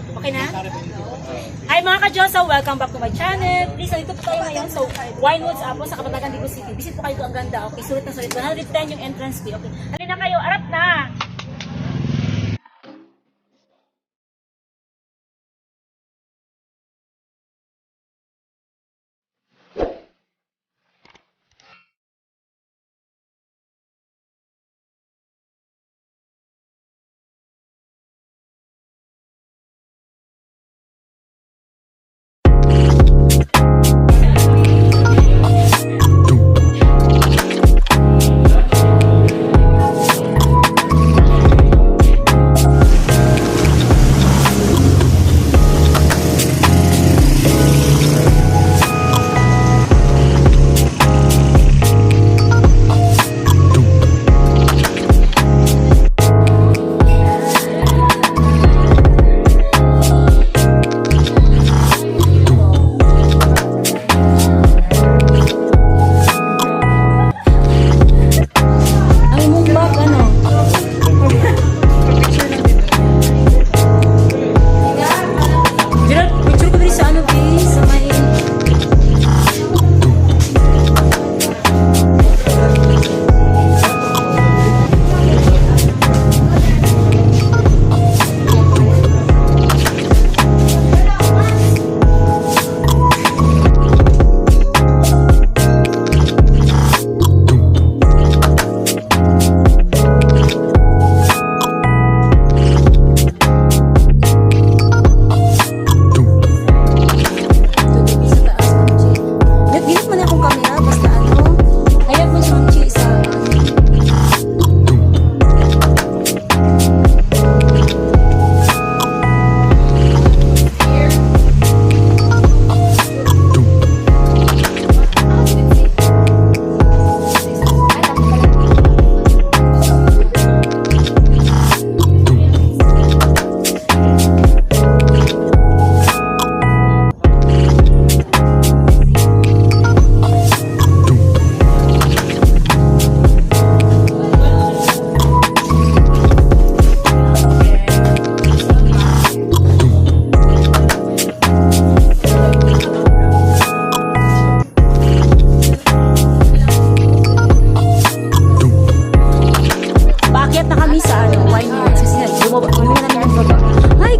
Okay na? Hi mga ka-Diyosa! Welcome back to my channel. Please, nandito po tayo ngayon. So, Winewoods Apo sa Kapatagan, Digos City. Visit po kayo, ang ganda. Okay, sulit na sulit. 110 yung entrance fee. Okay, halina kayo. Arap na!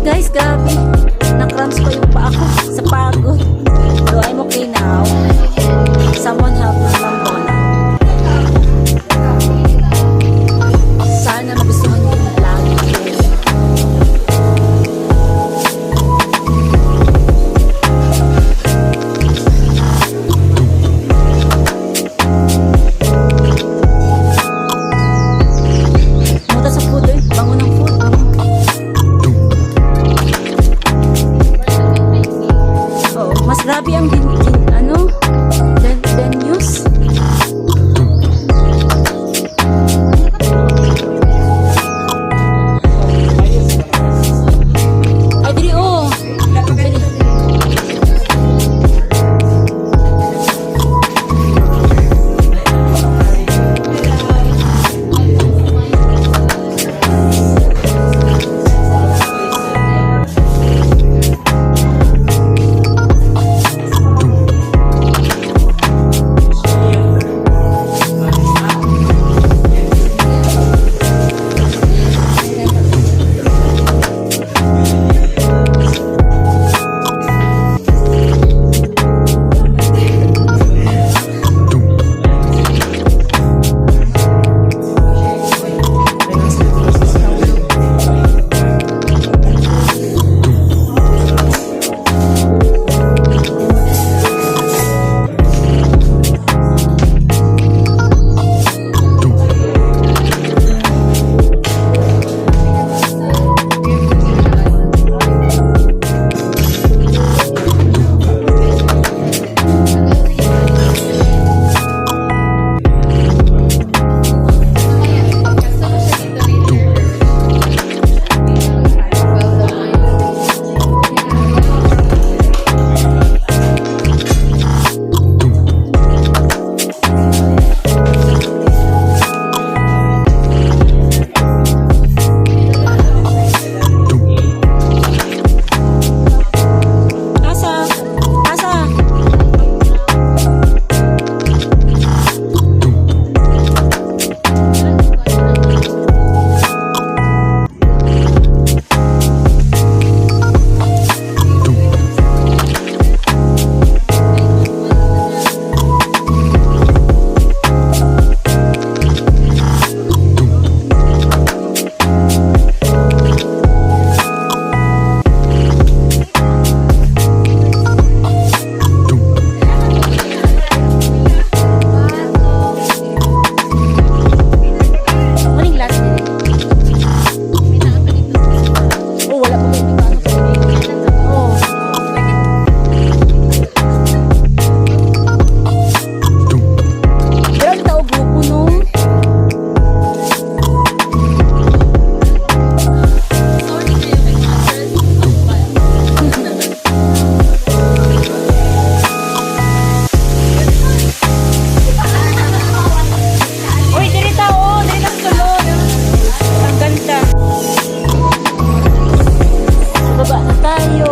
Guys, grabe. Na-cramps ko yung paa ko sa pagod. So, I'm okay now. Someone help me lang doon. Sana magustuhan niyo yung vlog. Muta sa food eh. Bango ng food. Mas grabe ang venues. Ay, diri oh.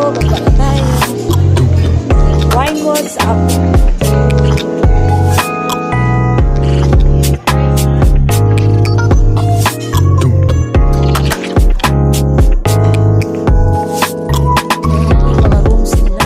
baba na tayo. Winewoods Apple. Mga rooms nila.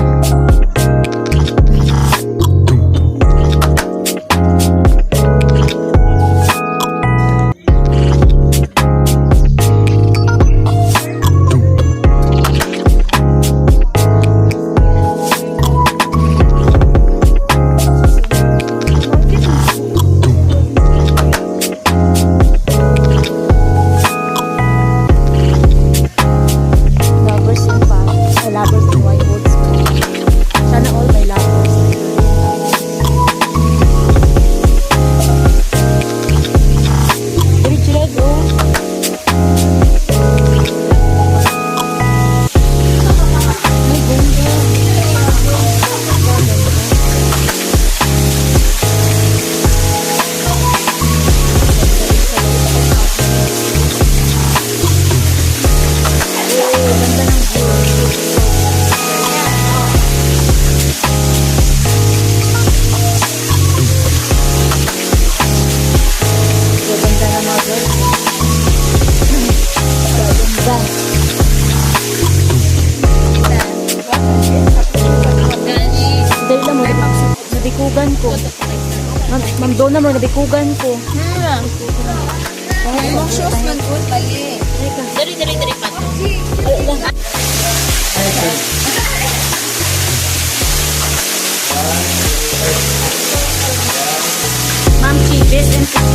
Lovers in Paris. Lovers in Winewoods. Sana all may lovers. Diretso red, oh. Ay, ganda. Ganda ng view. Ganda ng mga girls. Ganda. Dahil lang mo, nabikugan ko. Ma'am Donna mo, nabikugan ko. Ang shoes man po, bali. Dari pa to. Ay, lang. Ma'am Chi, best and picture.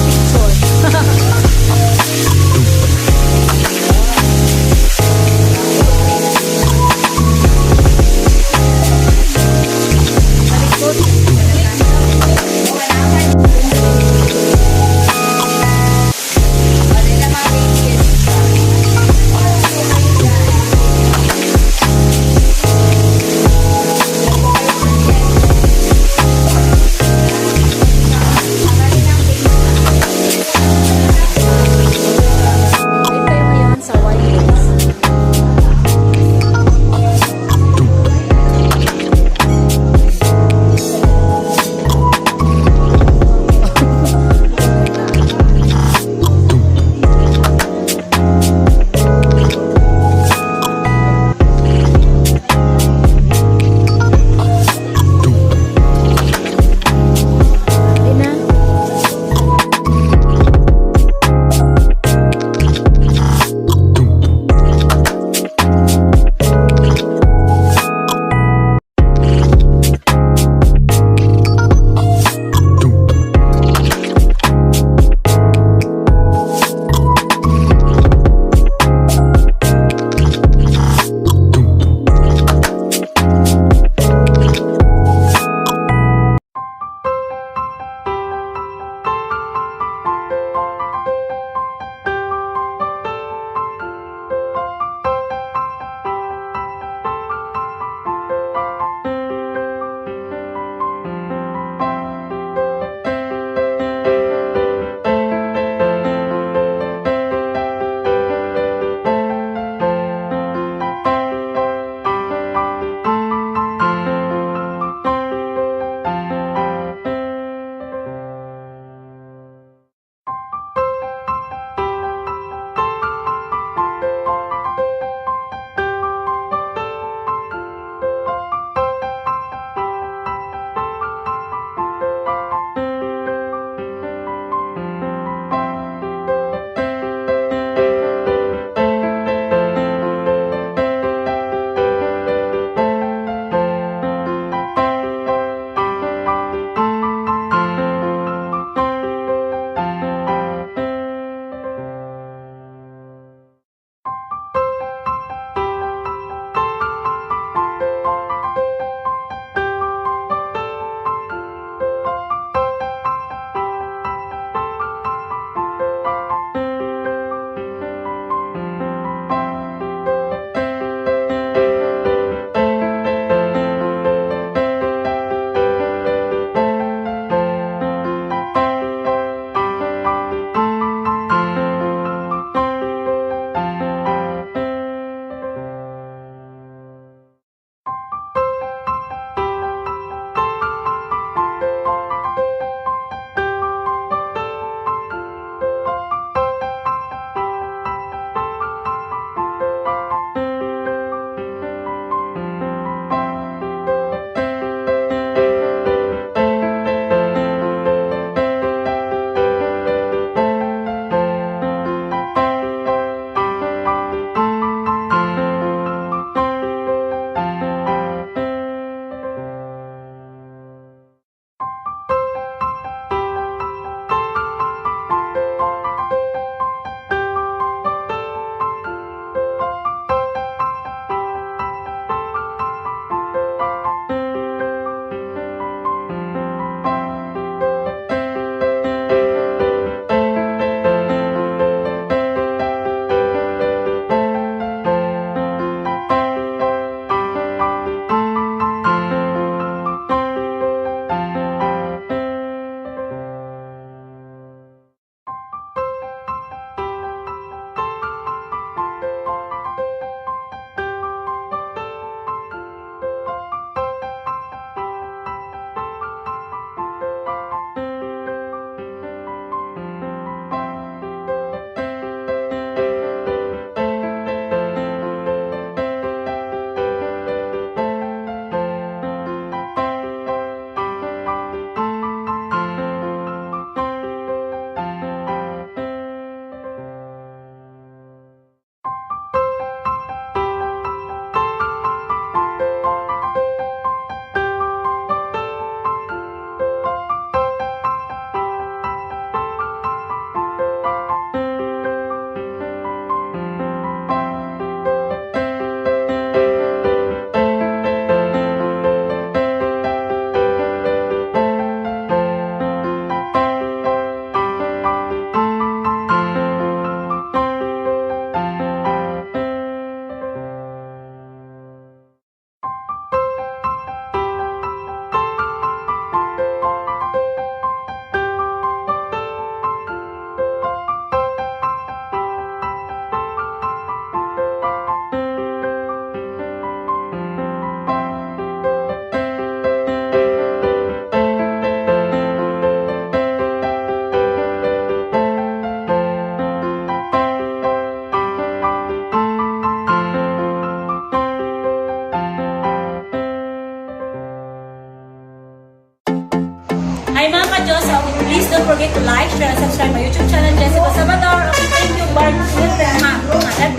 Ay mga ka-Diyos, please don't forget to like, share, and subscribe my YouTube channel, Jessica Salvador. Okay, thank you. God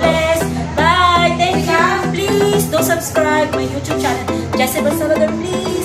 bless. Bye. Thank you. Please do subscribe my YouTube channel, Jessica Salvador, please.